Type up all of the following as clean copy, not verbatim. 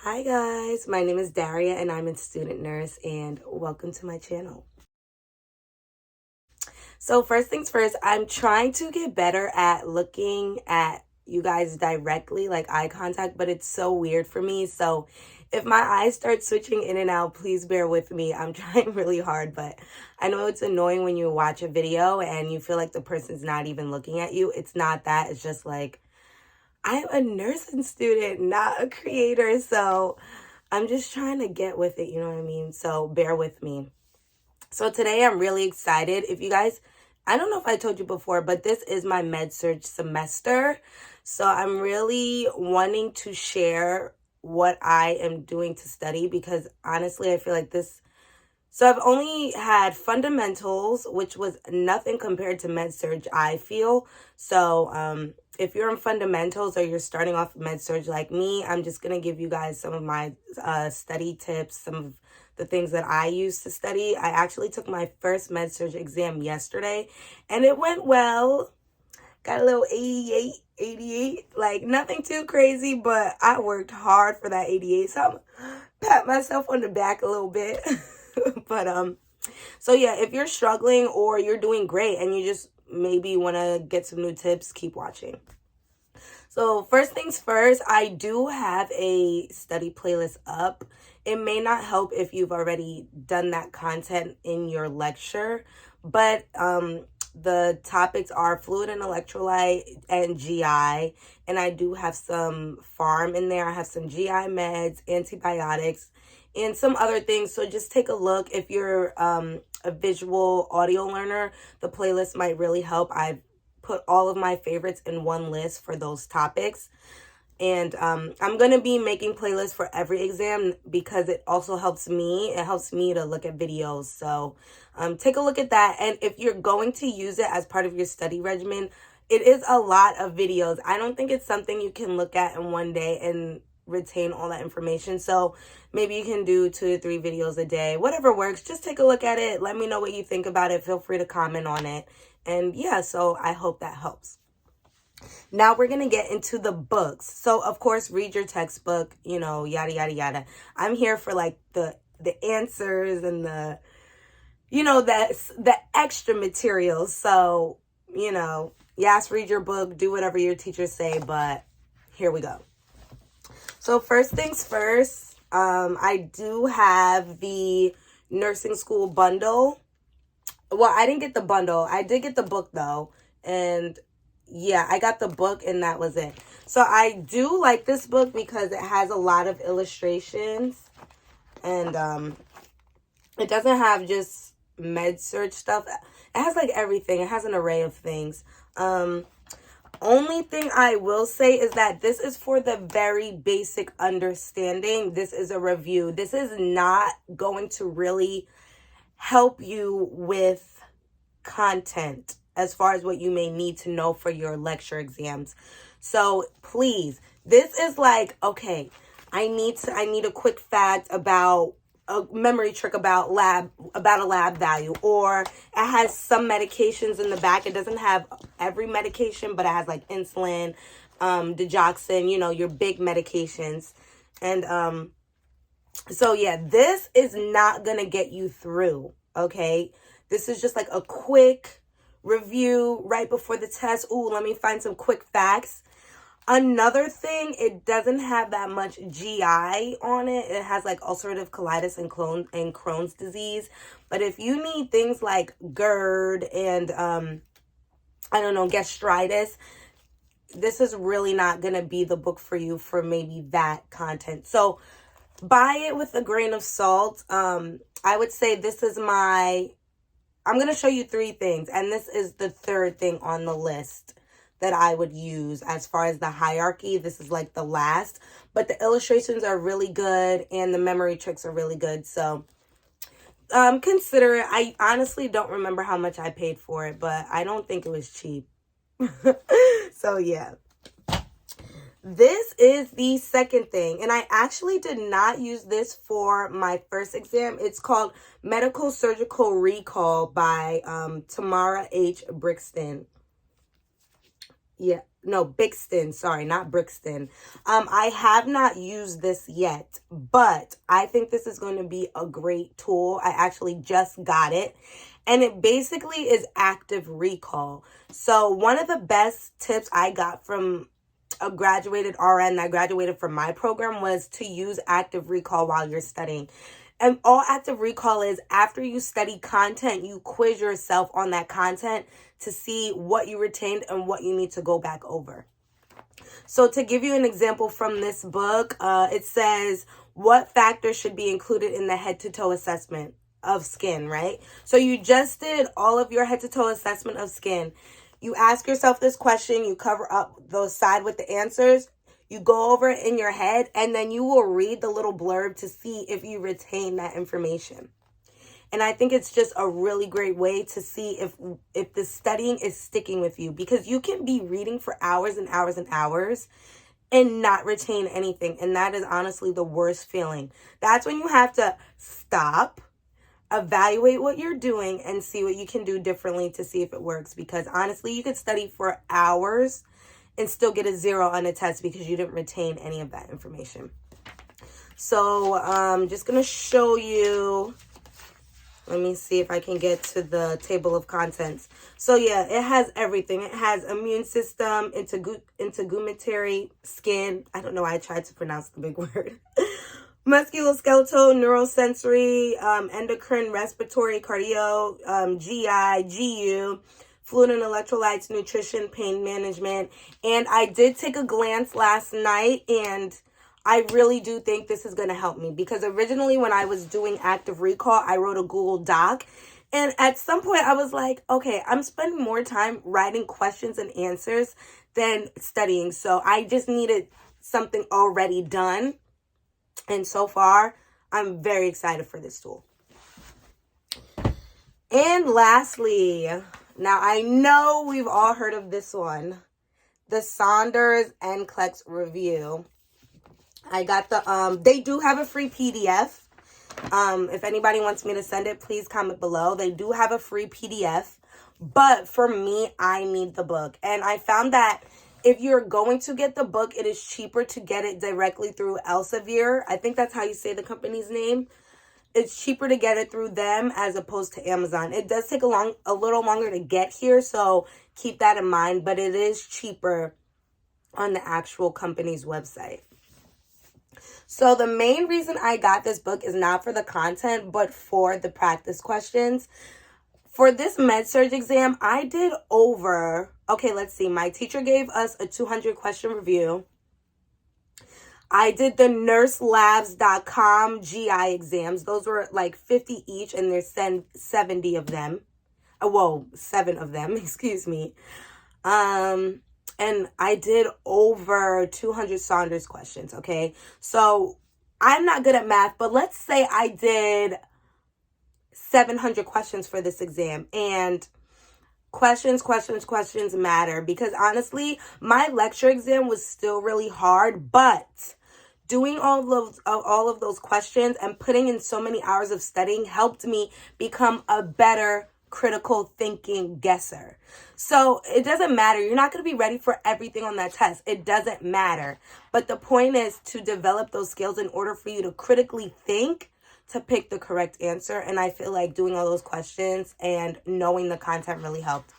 Hi guys, my name is Daria and I'm a student nurse and welcome to my channel. So first things first, I'm trying to get better at looking at you guys directly, like eye contact, but it's so weird for me. So if my eyes start switching in and out, please bear with me. I'm trying really hard, but I know it's annoying when you watch a video and you feel like the person's not even looking at you. It's not that, it's just like I'm a nursing student, not a creator, so I'm just trying to get with it, you know what I mean? So bear with me. So today I'm really excited. If you guys, I don't know if I told you before, but this is my Med-Surg semester. So I'm really wanting to share what I am doing to study because honestly, I feel like so I've only had fundamentals, which was nothing compared to Med-Surg, I feel. So if you're in fundamentals or you're starting off Med-Surg like me, I'm just going to give you guys some of my study tips, some of the things that I use to study. I actually took my first Med-Surg exam yesterday, and it went well. Got a little 88, like nothing too crazy, but I worked hard for that 88, so I'm pat myself on the back a little bit. But so yeah, if you're struggling or you're doing great and you just maybe want to get some new tips, keep watching. So first things first, I do have a study playlist up. It may not help if you've already done that content in your lecture, but the topics are fluid and electrolyte and GI, and I do have some pharm in there. I have some GI meds, antibiotics, and some other things. So just take a look. If you're a visual audio learner, the playlist might really help. I've put all of my favorites in one list for those topics. And I'm going to be making playlists for every exam because it also helps me. It helps me to look at videos. So take a look at that. And if you're going to use it as part of your study regimen, it is a lot of videos. I don't think it's something you can look at in one day and retain all that information. So maybe you can do 2 to 3 videos a day, whatever works. Just take a look at it. Let me know what you think about it. Feel free to comment on it. And yeah, so I hope that helps. Now we're going to get into the books. So of course, read your textbook, you know, yada, yada, yada. I'm here for like the answers and the extra materials. So, yes, read your book, do whatever your teachers say, but here we go. So first things first, I do have the nursing school bundle. Well, I didn't get the bundle. I did get the book though. And yeah, I got the book and that was it. So I do like this book because it has a lot of illustrations. And it doesn't have just Med-Surg stuff. It has like everything. It has an array of things. Only thing I will say is that this is for the very basic understanding. This is a review. This is not going to really help you with content as far as what you may need to know for your lecture exams. So please, this is like, okay, I need a quick fact about a memory trick about a lab value, or it has some medications in the back. It doesn't have every medication, but it has like insulin, digoxin, your big medications. And so yeah, this is not gonna get you through, okay? This is just like a quick review right before the test. Ooh, let me find some quick facts. Another thing, it doesn't have that much GI on it. It has like ulcerative colitis and Crohn's disease. But if you need things like GERD and, gastritis, this is really not going to be the book for you for maybe that content. So buy it with a grain of salt. I would say I'm going to show you 3 things. And this is the 3rd thing on the list that I would use as far as the hierarchy. This is like the last, but the illustrations are really good and the memory tricks are really good. So consider it. I honestly don't remember how much I paid for it, but I don't think it was cheap. So yeah. This is the 2nd thing, and I actually did not use this for my first exam. It's called Medical Surgical Recall by Tamara H. Brixton. Yeah, no, Bixton, sorry, not Brixton. I have not used this yet, but I think this is going to be a great tool. I actually just got it, and it basically is active recall. So one of the best tips I got from a graduated RN that graduated from my program was to use active recall while you're studying. And all active recall is, after you study content, you quiz yourself on that content to see what you retained and what you need to go back over. So to give you an example from this book, it says, what factors should be included in the head to toe assessment of skin, right? So you just did all of your head to toe assessment of skin. You ask yourself this question, you cover up those side with the answers, you go over it in your head, and then you will read the little blurb to see if you retain that information. And I think it's just a really great way to see if the studying is sticking with you, because you can be reading for hours and hours and hours and not retain anything. And that is honestly the worst feeling. That's when you have to stop, evaluate what you're doing, and see what you can do differently to see if it works. Because honestly, you could study for hours and still get a 0 on a test because you didn't retain any of that information. So I'm just going to show you. Let me see if I can get to the table of contents. So yeah, it has everything. It has immune system, integumentary, skin. I don't know why I tried to pronounce the big word. Musculoskeletal, neurosensory, endocrine, respiratory, cardio, GI, GU, fluid and electrolytes, nutrition, pain management. And I did take a glance last night, and I really do think this is going to help me, because originally when I was doing active recall, I wrote a Google Doc. And at some point I was like, okay, I'm spending more time writing questions and answers than studying. So I just needed something already done. And so far, I'm very excited for this tool. And lastly, now I know we've all heard of this one, the Saunders NCLEX review. I got the, they do have a free PDF. If anybody wants me to send it, please comment below. They do have a free PDF, but for me, I need the book. And I found that if you're going to get the book, it is cheaper to get it directly through Elsevier. I think that's how you say the company's name. It's cheaper to get it through them as opposed to Amazon. It does take a little longer to get here, so keep that in mind, but it is cheaper on the actual company's website. So the main reason I got this book is not for the content, but for the practice questions. For this Med-Surg exam, I did over, okay, let's see. My teacher gave us a 200 question review. I did the nurselabs.com GI exams. Those were like 50 each, and there's 70 of them. Whoa, 7 of them, excuse me. And I did over 200 Saunders questions, okay? So I'm not good at math, but let's say I did 700 questions for this exam. And questions matter, because honestly, my lecture exam was still really hard, but doing all of those questions and putting in so many hours of studying helped me become a better critical thinking guesser. So it doesn't matter. You're not going to be ready for everything on that test. It doesn't matter. But the point is to develop those skills in order for you to critically think to pick the correct answer. And I feel like doing all those questions and knowing the content really helped.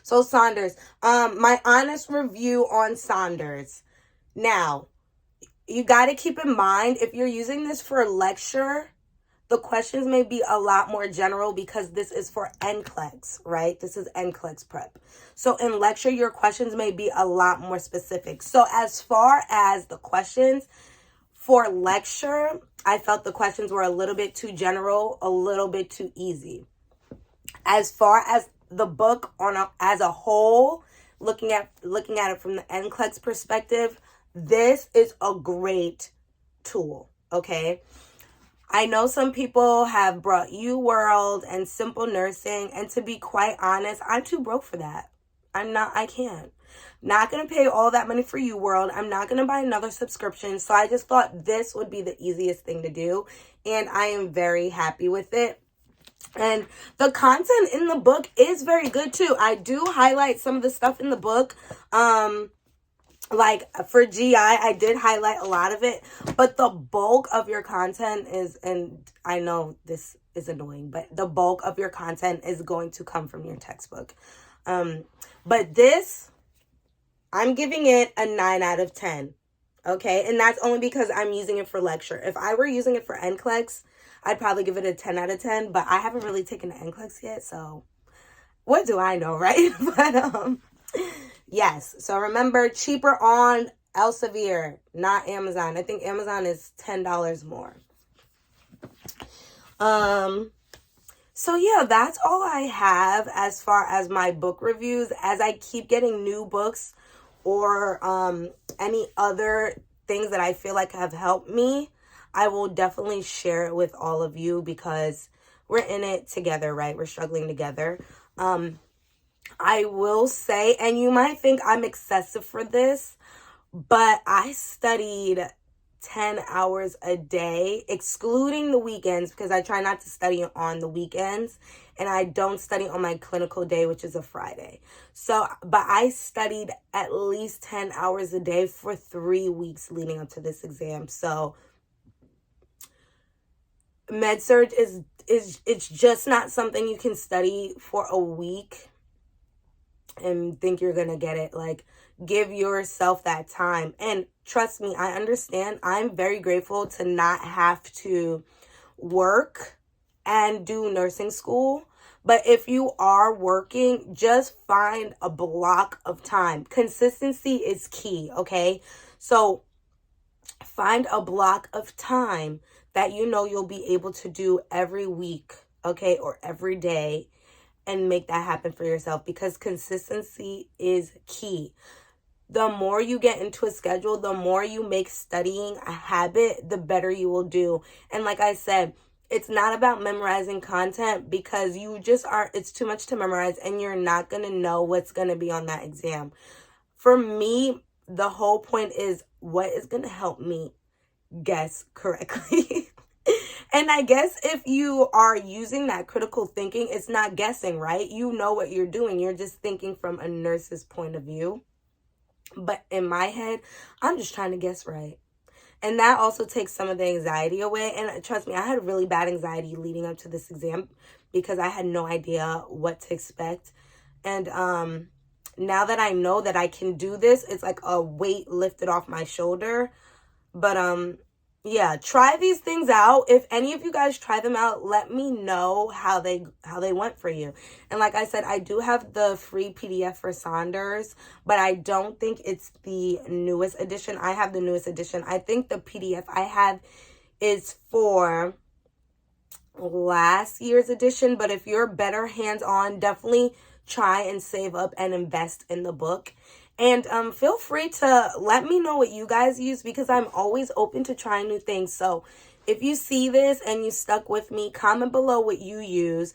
So Saunders, my honest review on Saunders. Now, you got to keep in mind, if you're using this for a lecture, the questions may be a lot more general because this is for NCLEX, right? This is NCLEX prep. So in lecture, your questions may be a lot more specific. So as far as the questions for lecture, I felt the questions were a little bit too general, a little bit too easy. As far as the book as a whole, looking at it from the NCLEX perspective, this is a great tool, okay? I know some people have brought UWorld and Simple Nursing, and to be quite honest, I'm too broke for that. I can't. Not going to pay all that money for UWorld. I'm not going to buy another subscription. So I just thought this would be the easiest thing to do, and I am very happy with it. And the content in the book is very good too. I do highlight some of the stuff in the book. Like for GI, I did highlight a lot of it, but the bulk of your content is, and I know this is annoying, but the bulk of your content is going to come from your textbook. But this, I'm giving it a 9 out of 10. Okay, and that's only because I'm using it for lecture. If I were using it for NCLEX, I'd probably give it a 10 out of 10, but I haven't really taken the NCLEX yet, so what do I know, right? But yes, so remember, cheaper on Elsevier, not Amazon. I think Amazon is $10 more. So yeah, that's all I have as far as my book reviews. As I keep getting new books or any other things that I feel like have helped me, I will definitely share it with all of you because we're in it together, right? We're struggling together. I will say, and you might think I'm excessive for this, but I studied 10 hours a day, excluding the weekends, because I try not to study on the weekends, and I don't study on my clinical day, which is a Friday. So, but I studied at least 10 hours a day for 3 weeks leading up to this exam. So Med-Surg is it's just not something you can study for a week and think you're gonna get it. Like, give yourself that time. And trust me, I understand. I'm very grateful to not have to work and do nursing school. But if you are working, just find a block of time. Consistency is key, okay? So find a block of time that you know you'll be able to do every week, okay, or every day, and make that happen for yourself, because consistency is key. The more you get into a schedule, the more you make studying a habit, the better you will do. And like I said, it's not about memorizing content, because you just aren't, it's too much to memorize and you're not going to know what's going to be on that exam. For me, the whole point is what is going to help me guess correctly. And I guess if you are using that critical thinking, it's not guessing, right? You know what you're doing. You're just thinking from a nurse's point of view. But in my head, I'm just trying to guess right. And that also takes some of the anxiety away. And trust me, I had really bad anxiety leading up to this exam because I had no idea what to expect. And now that I know that I can do this, it's like a weight lifted off my shoulder. But yeah, try these things out. If any of you guys try them out, let me know how they went for you. And like I said, I do have the free PDF for Saunders, but I don't think it's the newest edition. I have the newest edition. I think the PDF I have is for last year's edition, but if you're better hands-on, definitely try and save up and invest in the book. And feel free to let me know what you guys use, because I'm always open to trying new things. So if you see this and you stuck with me, comment below what you use.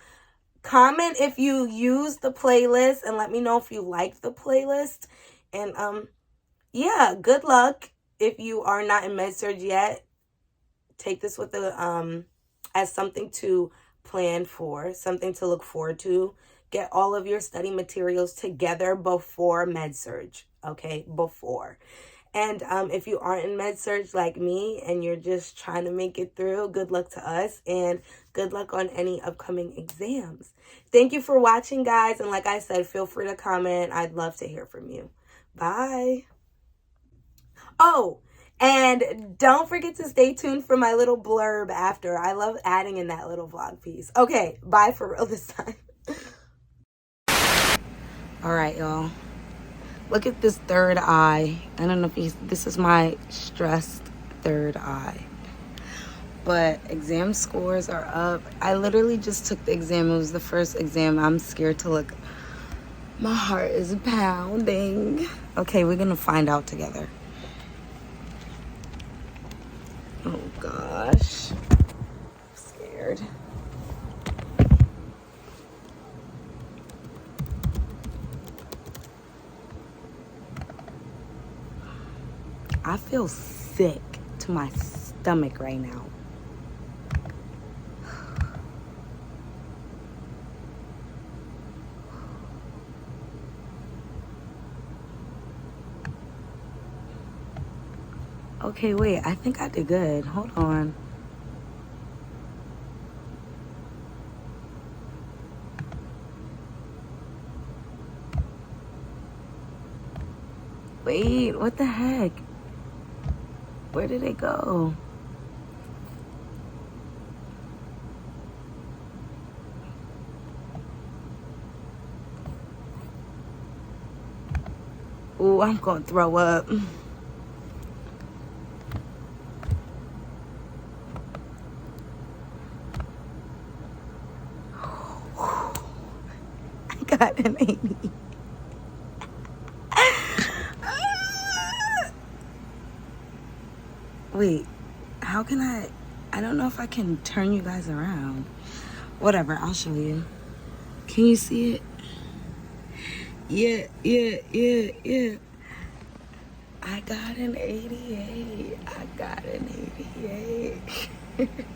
Comment if you use the playlist and let me know if you like the playlist. And yeah, good luck. If you are not in Med-Surg yet, take this with as something to plan for, something to look forward to. Get all of your study materials together before Med-Surg, okay? Before. And if you aren't in Med-Surg like me and you're just trying to make it through, good luck to us and good luck on any upcoming exams. Thank you for watching, guys. And like I said, feel free to comment. I'd love to hear from you. Bye. Oh, and don't forget to stay tuned for my little blurb after. I love adding in that little vlog piece. Okay, bye for real this time. All right, y'all. Look at this third eye. I don't know if this is my stressed third eye. But exam scores are up. I literally just took the exam. It was the first exam. I'm scared to look. My heart is pounding. Okay, we're going to find out together. Oh, gosh. I'm scared. I feel sick to my stomach right now. Okay, wait, I think I did good. Hold on. Wait, what the heck? Where did it go? Ooh, I'm gonna throw up. I got an 80. Wait, how can I don't know if I can turn you guys around. Whatever, I'll show you. Can you see it? Yeah. I got an 88. I got an 88.